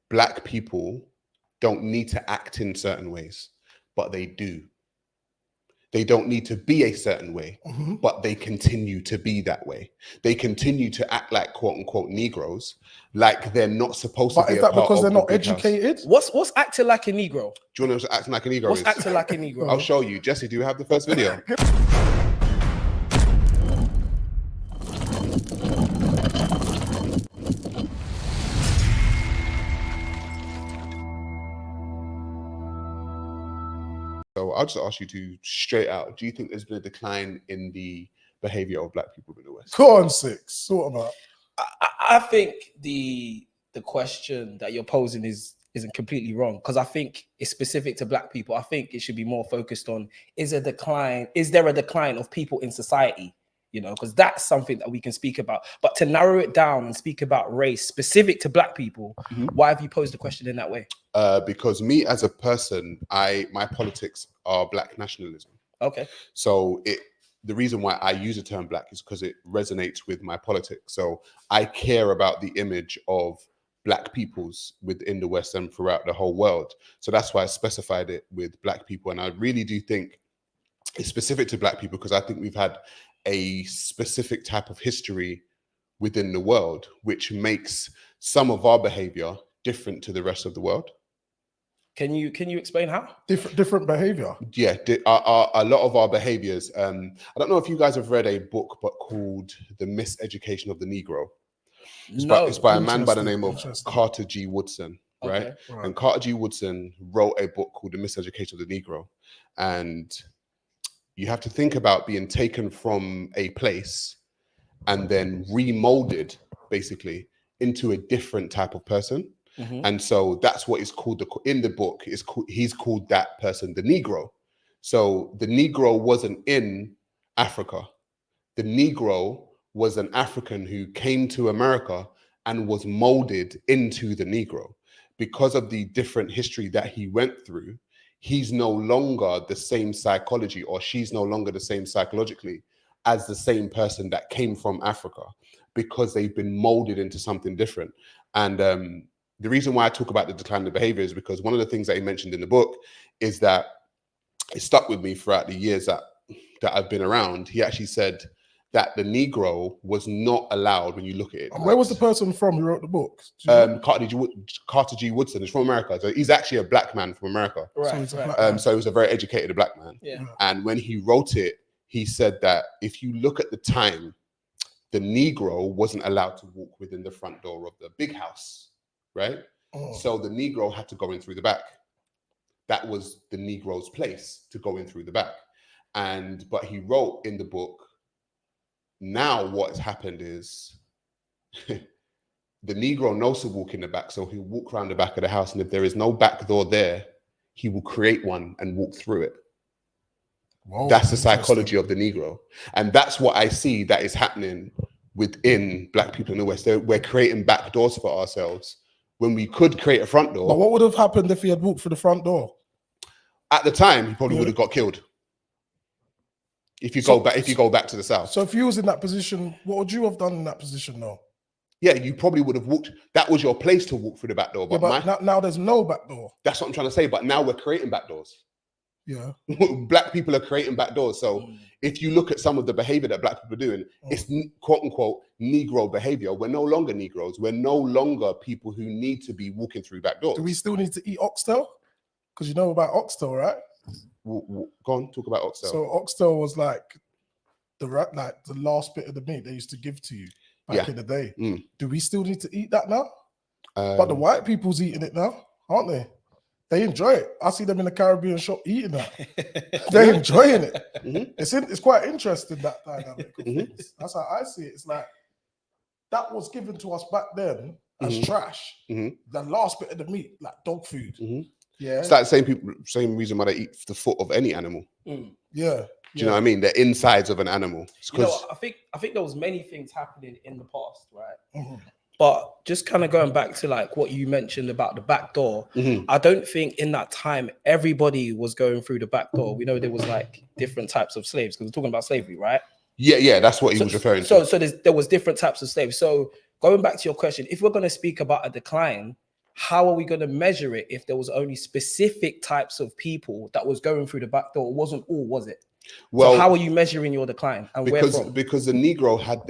black people don't need to act in certain ways, but they do. They don't need to be a certain way, but they continue to be that way. They continue to act like quote unquote Negroes, like they're not supposed to be a part of the big house. But is that because they're not educated? What's acting like a Negro? Do you know what acting like a Negro What's is? acting like a Negro? I'll show you. Jesse, do you have the first video? So I'll just ask you to straight out, do you think there's been a decline in the behavior of black people in the West? Go on, Six. Sort of. I think the question that you're posing isn't completely wrong, because I think it's specific to black people. I think it should be more focused on, is there a decline of people in society? You know, because that's something that we can speak about. But to narrow it down and speak about race specific to black people, why have you posed the question in that way? Because me as a person, my politics are black nationalism. Okay. So the reason why I use the term black is because it resonates with my politics. So I care about the image of black peoples within the West and throughout the whole world. So that's why I specified it with black people. And I really do think it's specific to black people because I think we've had a specific type of history within the world, which makes some of our behavior different to the rest of the world. Can you explain how? Different behavior? Yeah, a lot of our behaviors. I don't know if you guys have read a book but called The Miseducation of the Negro. It's by a man by the name of Carter G. Woodson, right? Okay. And Carter G. Woodson wrote a book called The Miseducation of the Negro. And you have to think about being taken from a place and then remolded, basically, into a different type of person. And so that's what is called in the book. He's called that person the Negro. So the Negro wasn't in Africa. The Negro was an African who came to America and was molded into the Negro. Because of the different history that he went through, he's no longer the same psychology, or she's no longer the same psychologically as the same person that came from Africa, because they've been molded into something different. And the reason why I talk about the decline of behavior is because one of the things that he mentioned in the book is that it stuck with me throughout the years that I've been around. He actually said that the Negro was not allowed, when you look at it. And where was the person from who wrote the book? Carter G. Woodson is from America. So he's actually a black man from America. Right. So he was a very educated black man. Yeah. And when he wrote it, he said that if you look at the time, the Negro wasn't allowed to walk within the front door of the big house, right? So the Negro had to go in through the back. That was the Negro's place, to go in through the back. But he wrote in the book, now what has happened is the Negro knows to walk in the back, so he'll walk around the back of the house, and if there is no back door there, he will create one and walk through it. Whoa, that's the psychology of the Negro. And that's what I see that is happening within black people in the West. We're creating back doors for ourselves when we could create a front door. But what would have happened if he had walked through the front door? At the time, he probably would have got killed. If you go back to the South. So if you was in that position, what would you have done in that position though? Yeah, you probably would have walked. That was your place to walk through the back door. But now there's no back door. That's what I'm trying to say. But now we're creating back doors. Yeah. Black people are creating back doors. So if you look at some of the behavior that black people are doing, it's quote unquote Negro behavior. We're no longer Negroes. We're no longer people who need to be walking through back doors. Do we still need to eat oxtail? Because you know about oxtail, right? Go on, talk about oxtail. So oxtail was like the last bit of the meat they used to give to you back in the day. Do we still need to eat that now? But the white people's eating it now, aren't they? They enjoy it. I see them in the Caribbean shop eating that. They're enjoying it. It's quite interesting, that dynamic of things. That's how I see it. It's like that was given to us back then as trash. The last bit of the meat, like dog food. Yeah, it's like the same reason why they eat the foot of any animal. Yeah. Do you know what I mean? The insides of an animal. I think there was many things happening in the past, right? But just kind of going back to like what you mentioned about the back door, I don't think in that time everybody was going through the back door. We know there was like different types of slaves, because we're talking about slavery, right? Yeah, that's what he was referring to. So there was different types of slaves. So going back to your question, if we're going to speak about a decline, how are we going to measure it if there was only specific types of people that was going through the back door? It wasn't all, was it? Well, so how are you measuring your decline, and where from? Because the Negro had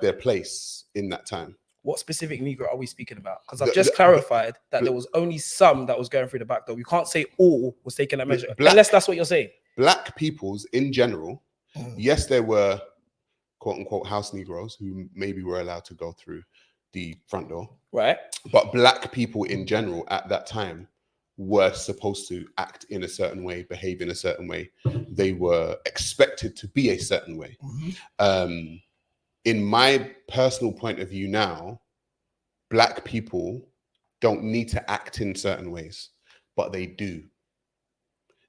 their place in that time. What specific Negro are we speaking about? Because I've just clarified that there was only some that was going through the back door. You can't say all was taking that measure, unless that's what you're saying. Black peoples in general, yes, there were quote unquote house Negroes who maybe were allowed to go through the front door. Right. But black people in general at that time were supposed to act in a certain way, behave in a certain way. They were expected to be a certain way. In my personal point of view now, black people don't need to act in certain ways, but they do.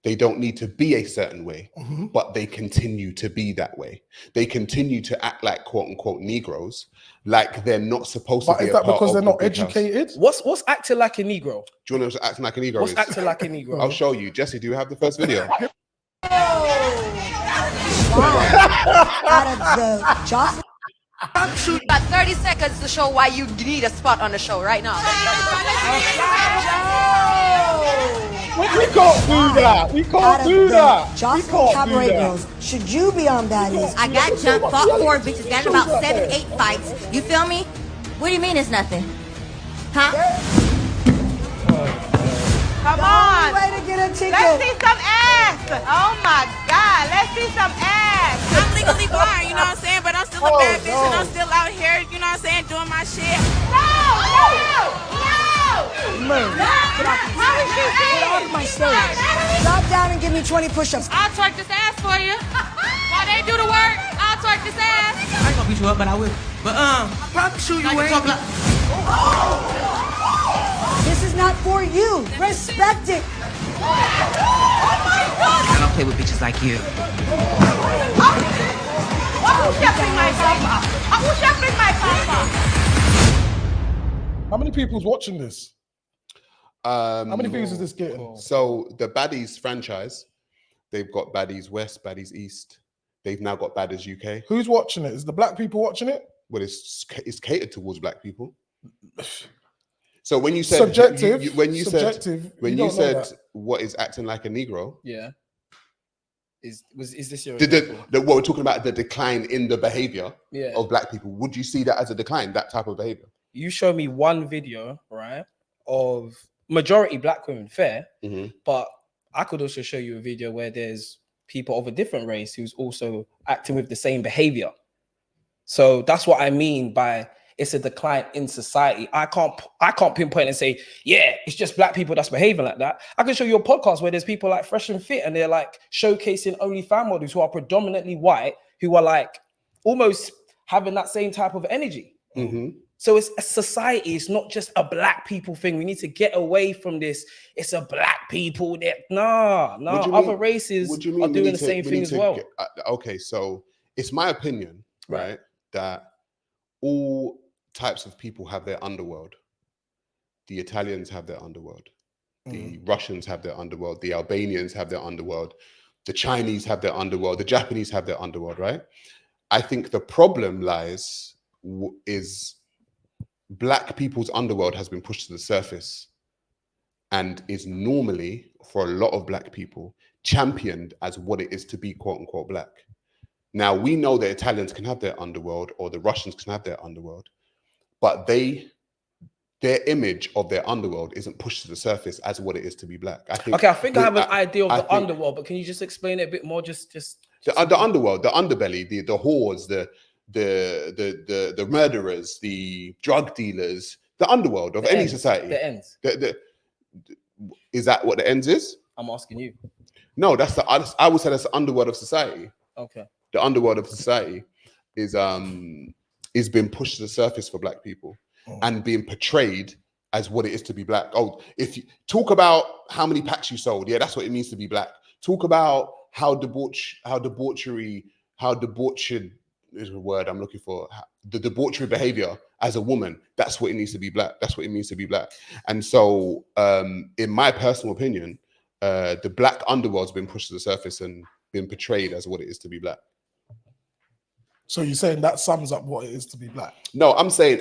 They don't need to be a certain way, but they continue to be that way. They continue to act like quote unquote Negroes, like they're not supposed to be. But is that because they're not educated? What's acting like a Negro? Do you know what acting like a Negro What's is? Acting like a Negro? I'll show you. Jesse, do you have the first video? Shoot about 30 seconds to show why you need a spot on the show right now. We can't do that. We can't do that. Jocelyn Cabaret Girls, should you be on Baddies? I got jumped, fought 4 bitches, got in about 7, 8 fights. You feel me? What do you mean it's nothing? Huh? Come on. Way to get a ticket. Let's see some ass. Oh my God. Let's see some ass. I'm legally blind, you know what I'm saying? But I'm still a bad bitch and I'm still out here, you know what I'm saying, doing my shit. Move. Get off my stage. Drop down and give me 20 push-ups. I'll twerk this ass for you. While they do the work, I'll twerk this ass. I ain't gonna beat you up, but I will. But I'll probably shoot you away. This is not for you. Respect it. I don't play with bitches like you. How many people's watching this? How many views is this getting? So the Baddies franchise, they've got Baddies West, Baddies East. They've now got Baddies UK. Who's watching it? Is the black people watching it? Well, it's catered towards black people. So when you said subjective, when you said what is acting like a Negro? Yeah. Is this your what we're talking about, the decline in the behavior of black people? Would you see that as a decline, that type of behavior? You show me one video, right, of majority black women, fair, but I could also show you a video where there's people of a different race who's also acting with the same behavior. So that's what I mean by it's a decline in society. I can't pinpoint and say, yeah, it's just black people that's behaving like that. I can show you a podcast where there's people like Fresh and Fit and they're like showcasing OnlyFans models who are predominantly white, who are like almost having that same type of energy. So it's a society. It's not just a black people thing. We need to get away from this. It's a black people that other races are doing the same thing as well. Okay, so it's my opinion, right, that all types of people have their underworld. The Italians have their underworld. The Russians have their underworld. The Albanians have their underworld. The Chinese have their underworld. The Japanese have their underworld, right? I think the problem lies is black people's underworld has been pushed to the surface and is normally, for a lot of black people, championed as what it is to be quote unquote black. Now, we know the Italians can have their underworld or the Russians can have their underworld, but their image of their underworld isn't pushed to the surface as what it is to be black. I think I have an idea of the underworld, but can you just explain it a bit more? Just the underworld, the underbelly, the whores, the murderers, the drug dealers, the underworld of any society. The ends. Is that what the ends is? I'm asking you. No, I would say that's the underworld of society. Okay. The underworld of society is being pushed to the surface for black people and being portrayed as what it is to be black. Oh, if you talk about how many packs you sold, yeah, that's what it means to be black. Talk about how debauchery is a word I'm looking for. The debauchery behavior as a woman, that's what it needs to be black. That's what it means to be black. And so, in my personal opinion, the black underworld's been pushed to the surface and been portrayed as what it is to be black. So you're saying that sums up what it is to be black? No, I'm saying,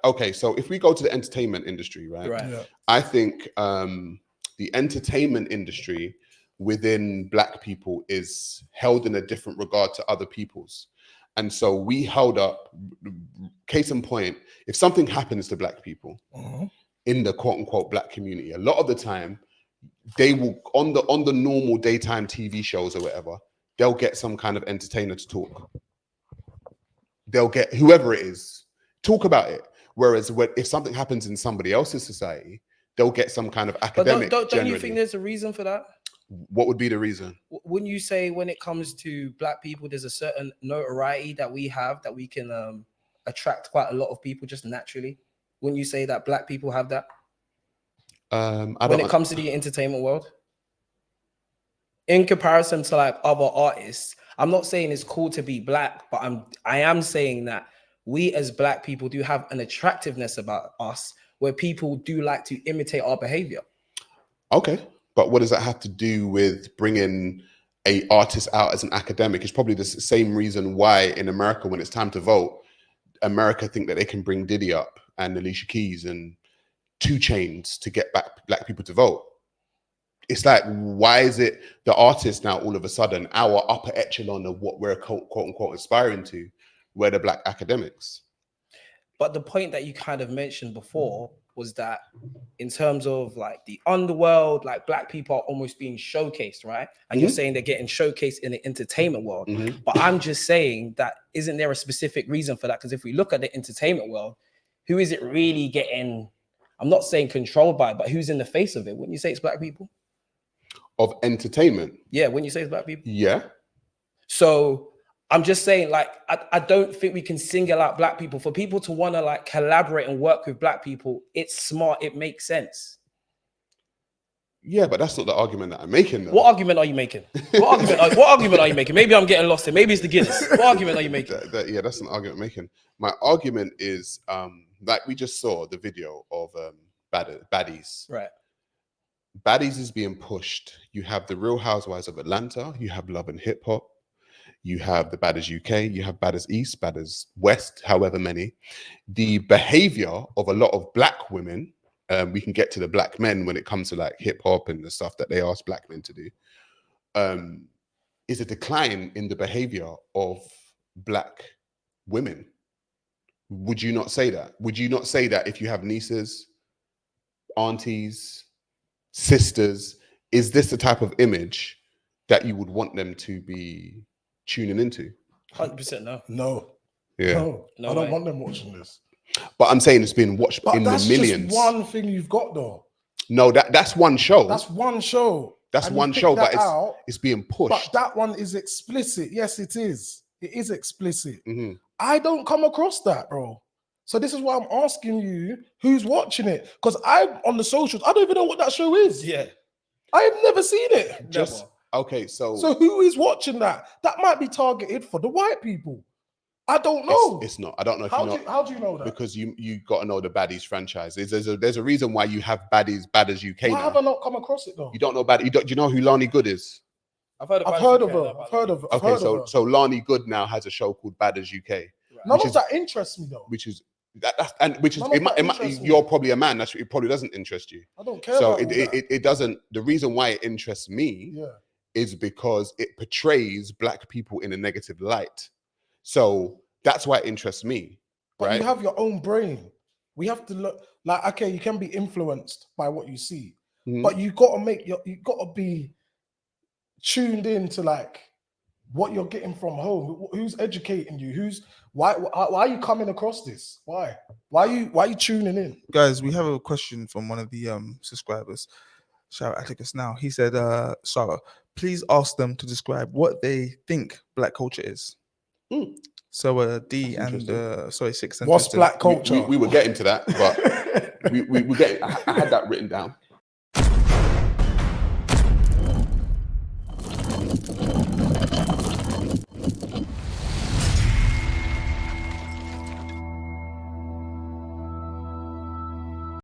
okay, so if we go to the entertainment industry, right? Yeah. I think the entertainment industry within black people is held in a different regard to other people's. And so we held up, case in point, if something happens to black people in the quote unquote black community, a lot of the time they will, on the normal daytime TV shows or whatever, they'll get some kind of entertainer to talk. They'll get whoever it is, talk about it. Whereas if something happens in somebody else's society, they'll get some kind of academic. But don't you think there's a reason for that? What would be the reason? Wouldn't you say when it comes to black people, there's a certain notoriety that we have that we can attract quite a lot of people just naturally? Wouldn't you say that black people have that? When it comes to the entertainment world? In comparison to like other artists, I'm not saying it's cool to be black, but I am saying that we as black people do have an attractiveness about us where people do like to imitate our behavior. Okay, but what does that have to do with bringing a artist out as an academic? It's probably the same reason why in America, when it's time to vote, America think that they can bring Diddy up and Alicia Keys and 2 Chainz to get black people to vote. It's like, why is it the artists now all of a sudden our upper echelon of what we're quote unquote aspiring to, we're the black academics? But the point that you kind of mentioned before was that in terms of like the underworld, like black people are almost being showcased, right? And you're saying they're getting showcased in the entertainment world. But I'm just saying that isn't there a specific reason for that? Because if we look at the entertainment world, who is it really getting, I'm not saying controlled by, but who's in the face of it? Wouldn't you say it's black people? Of entertainment? Yeah, when you say it's black people? Yeah. So I'm just saying, like, I don't think we can single out black people. For people to want to like collaborate and work with black people, it's smart, it makes sense. Yeah, but that's not the argument that I'm making, though. What argument are you making? What argument are you making? Maybe I'm getting lost here. Maybe it's the Guinness. What argument are you making? Yeah, that's an argument I'm making. My argument is, like we just saw the video of Baddies. Right. Baddies is being pushed. You have the Real Housewives of Atlanta. You have Love and Hip Hop. You have the Baddies UK. You have Baddies East, Baddies West, however many. The behavior of a lot of black women, we can get to the black men when it comes to like hip hop and the stuff that they ask black men to do, is a decline in the behavior of black women. Would you not say that? Would you not say that if you have nieces, aunties, sisters, is this the type of image that you would want them to be tuning into? 100% no. No. Yeah. No, I don't want them watching this. But I'm saying it's been watched in the millions. That's just one thing you've got, though. No, that's one show. That's one show. That's one show, but it's being pushed. But that one is explicit. Yes, it is. It is explicit. I don't come across that, bro. So this is why I'm asking you who's watching it. Because I'm on the socials. I don't even know what that show is. Yeah. I have never seen it. Just okay, so who is watching that? That might be targeted for the white people. I don't know. It's not. I don't know if how do you know that? Because you got to know the Baddies franchise. There's a reason why you have Baddies UK. Why have I not come across it though? You don't know Baddies. Do you know who Lonnie Good is? I've heard of her. Okay, so Lonnie Good now has a show called Baddies UK. Right. None of that interests me though. You're probably a man. It probably doesn't interest you. I don't care. So it doesn't. The reason why it interests me is because it portrays black people in a negative light. So that's why it interests me. But right? You have your own brain. We have to look like, okay, you can be influenced by what you see, but you got to be tuned in to like what you're getting from home. Who's educating you? Why are you coming across this? Why are you tuning in? Guys, we have a question from one of the subscribers. Shout out Atticus now. He said, Sarah, please ask them to describe what they think black culture is. So D and 6 and what's black culture? We were getting to that, but we get. I had that written down.